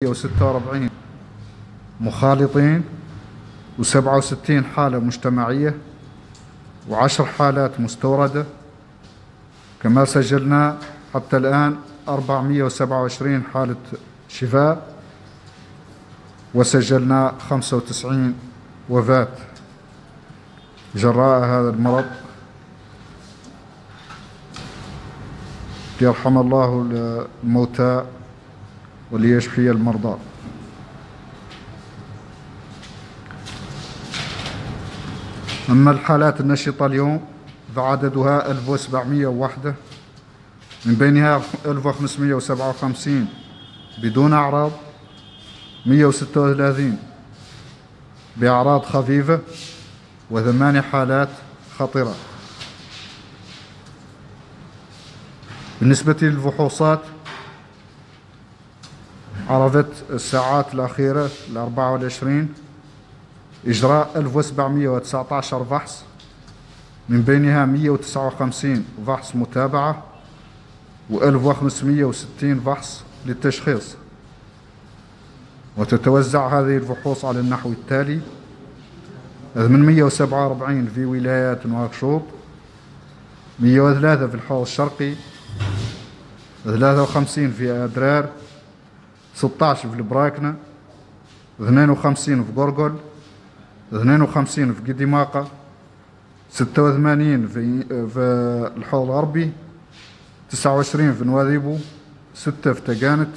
146 مخالطين و67 حالة مجتمعية و10 حالات مستوردة. كما سجلنا حتى الآن 427 حالة شفاء، وسجلنا 95 وفاة جراء هذا المرض. يرحم الله الموتى وليشفي المرضى. أما الحالات النشطة اليوم فعددها 1701، من بينها 1557 بدون أعراض، 136 بأعراض خفيفة، و8 حالات خطرة. بالنسبة للفحوصات، عرفت الساعات الأخيرة 24 إجراء 1719 فحص، من بينها 159 فحص متابعة و1560 فحص للتشخيص. وتتوزع هذه الفحوص على النحو التالي: 847 في ولايات نواكشوط، 103 في الحوض الشرقي، 53 في أدرار، 16 في البراكنة، 52 في قرقل، 52 في قديماقة، 86 في الحوض الغربي، 29 في نواذيبو، 6 في تقانت،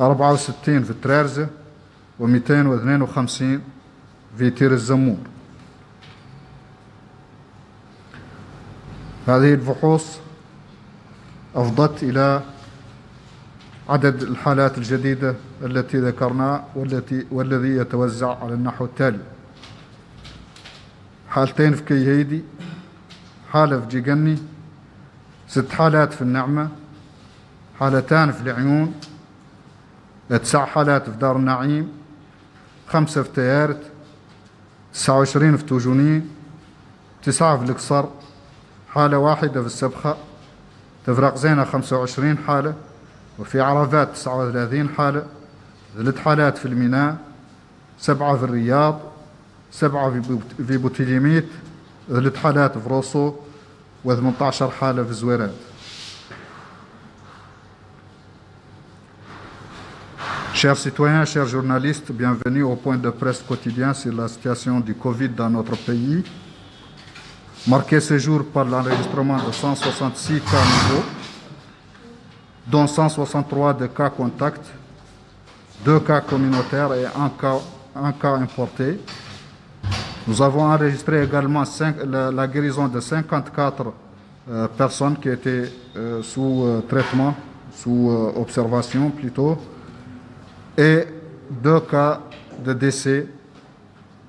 64 في ترارزة، و252 في تير الزمور. هذه الفحوص أفضت إلى عدد الحالات الجديدة التي ذكرنا والذي يتوزع على النحو التالي: حالتين في كيهيدي، حالة في جيقني، 6 حالات في النعمة، حالتان في العيون، 9 حالات في دار النعيم، 5 في تيارت، 29 في توجونين، 9 في القصر، حالة واحدة في السبخة، تفرق زينة 25 حالة، وفي عرفات 39 حالة، 3 حالات في الميناء، 7 في الرياض، 7 في بوتيليميت، 3 حالات في روسو، و18 حالة في زويرات. Chers citoyens, chers journalistes, bienvenue au point de presse quotidien sur la situation du Covid dans notre pays, marqué ce jour par l'enregistrement de 166 cas nouveaux, dont 163 de cas contacts, 2 cas communautaires et un cas importé. Nous avons enregistré également la guérison de 54 personnes qui étaient sous traitement, sous observation plutôt, et 2 cas de décès,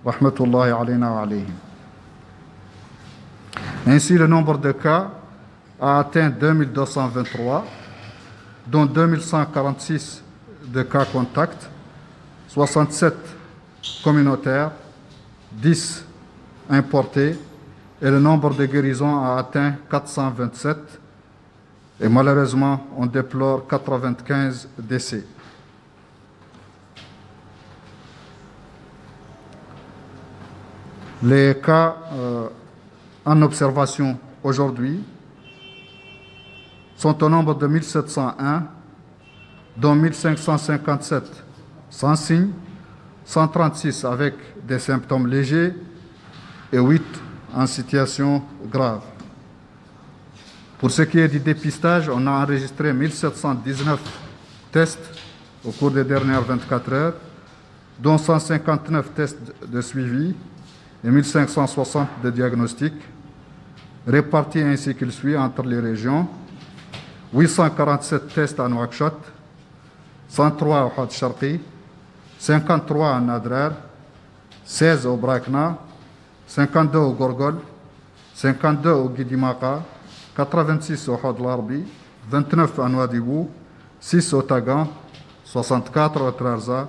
rahmatullahi alayna wa alayhim. Ainsi, le nombre de cas a atteint 2223, dont 2146 de cas contacts, 67 communautaires, 10 importés, et le nombre de guérisons a atteint 427, et malheureusement, on déplore 95 décès. Les cas en observation aujourd'hui sont au nombre de 1701, dont 1557 sans signe, 136 avec des symptômes légers et 8 en situation grave. Pour ce qui est du dépistage, on a enregistré 1719 tests au cours des dernières 24 heures, dont 159 tests de suivi et 1560 de diagnostic, répartis ainsi qu'il suit entre les régions: 847 tests à Nouakchott, 103 au Had Sharqi, 53 en Adrar, 16 au Brakna, 52 au Gorgol, 52 au Guidimaqa, 86 au Had Larbi, 29 à Nouadhibou, 6 au Tagan, 64 au Trarza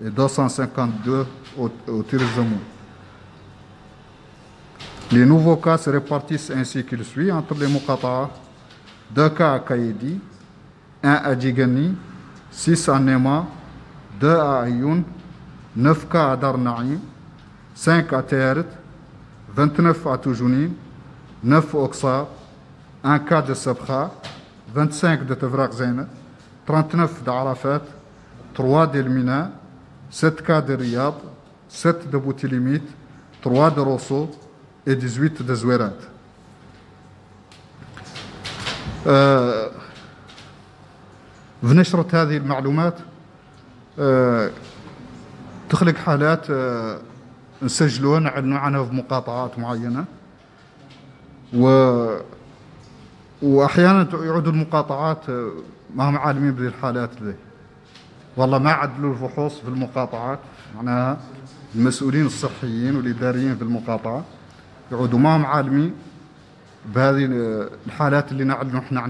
et 252 au Tirzamou. Les nouveaux cas se répartissent ainsi qu'il suit entre les Muqata'a: 2 cas à Kaïdi, 1 à Djigani, 6 à Nema, 2 à Ayoun, 9 cas à Dar Naïm, 5 à Teret, 29 à Toujounine, 9 au Oksar, 1 cas de Sabra, 25 de Tevrak Zeyna, 39 d'Arafat, 3 d'Elmina, 7 cas de Riyad, 7 de Boutilimit, 3 de Rosso et 18 de Zouerat. في نشرة هذه المعلومات تخلق حالات نسجلوها نعلنوا عنها في مقاطعات معينة، وأحيانا يعودوا المقاطعات ما هم عالمين بهذه الحالات ذي، والله ما عدلوا الفحوص في المقاطعات، معناها المسؤولين الصحيين والإداريين في المقاطعة يعودوا ما هم عالمين بهذه الحالات اللي نعلنوا احنا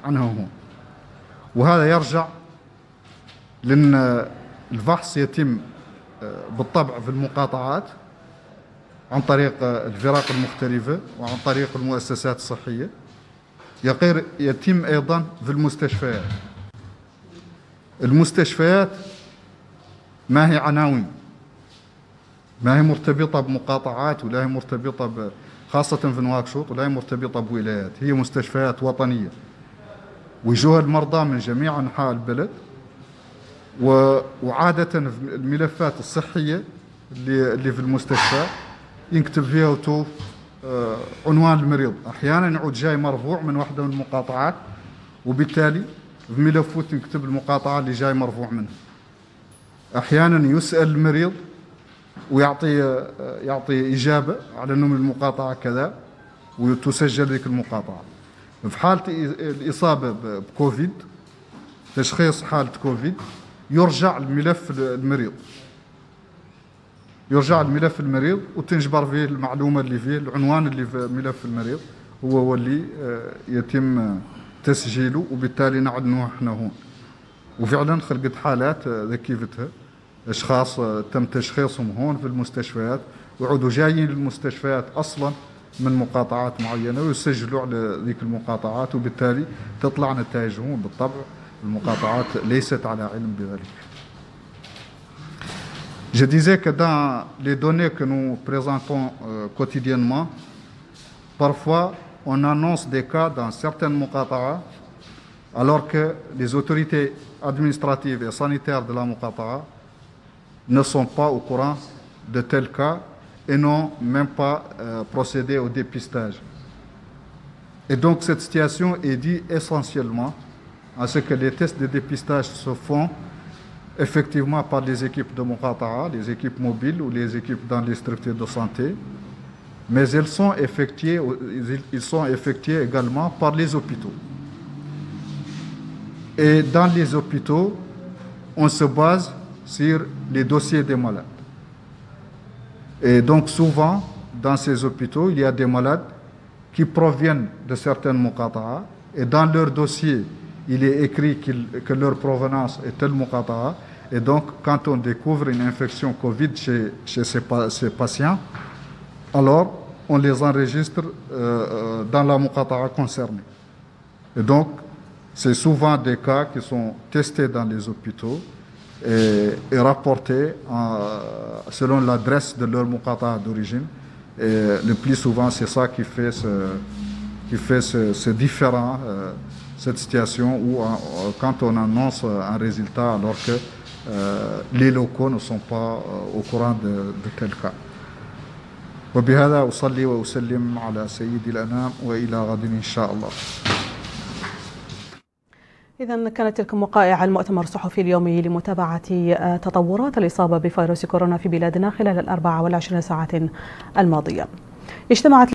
عنها هون. وهذا يرجع لأن الفحص يتم بالطبع في المقاطعات عن طريق الفرق المختلفة وعن طريق المؤسسات الصحية، يتم أيضا في المستشفيات. المستشفيات ما هي عناوين، ما هي مرتبطة بمقاطعات ولا هي مرتبطة خاصة في نواكشوط ولا هي مرتبطة بولايات، هي مستشفيات وطنية ويجوها المرضى من جميع أنحاء البلد. وعادة الملفات الصحية اللي في المستشفى ينكتب فيها وتو عنوان المريض، أحيانا يعود جاي مرفوع من واحدة من المقاطعات وبالتالي في ملفه تنكتب المقاطعة اللي جاي مرفوع منها. أحيانا يسأل المريض ويعطي إجابة على أنه من المقاطعة كذا وتسجل ذيك المقاطعة. في حالة الإصابة بكوفيد، تشخيص حالة كوفيد، يرجع الملف المريض وتنجبر فيه المعلومة اللي فيه، العنوان اللي في ملف المريض هو اللي يتم تسجيله، وبالتالي نعلنوه احنا هون. وفعلا خلقت حالات ذكيفتها اشخاص تم تشخيصهم هون في المستشفيات ويعودوا جايين للمستشفيات اصلا من مقاطعات معينة ويسجلوا على ذيك المقاطعات، وبالتالي تطلع نتائجهم. بالطبع المقاطعات ليست على علم بذلك. Je disais que dans les données que nous présentons quotidiennement, parfois on annonce des cas dans certaines muqata'a alors que les autorités administratives et sanitaires de la muqata'a ne sont pas au courant de tels cas et n'ont même pas procédé au dépistage. Et donc cette situation est due essentiellement à ce que les tests de dépistage se font effectivement par les équipes de muqata'a, les équipes mobiles ou les équipes dans les structures de santé, mais ils sont effectués également par les hôpitaux. Et dans les hôpitaux, on se base sur les dossiers des malades. Et donc souvent, dans ces hôpitaux, il y a des malades qui proviennent de certaines muqata'a, et dans leur dossier, il est écrit que leur provenance est telle muqata'a. Et donc, quand on découvre une infection Covid chez ces patients, alors on les enregistre dans la muqata'a concernée. Et donc, c'est souvent des cas qui sont testés dans les hôpitaux et rapportés selon l'adresse de leur muqata'a d'origine. Et le plus souvent, c'est ça qui fait ce différent, cette situation où quand on annonce un résultat alors que les locaux ne sont pas au courant de tel cas. وبهذا أصلي وأسلم على سيد الأنام وإلى غد إن شاء الله. إذا كانت تلك وقائع المؤتمر الصحفي اليومي لمتابعة تطورات الإصابة بفيروس كورونا في بلادنا خلال 24 ساعة الماضية. اجتمعت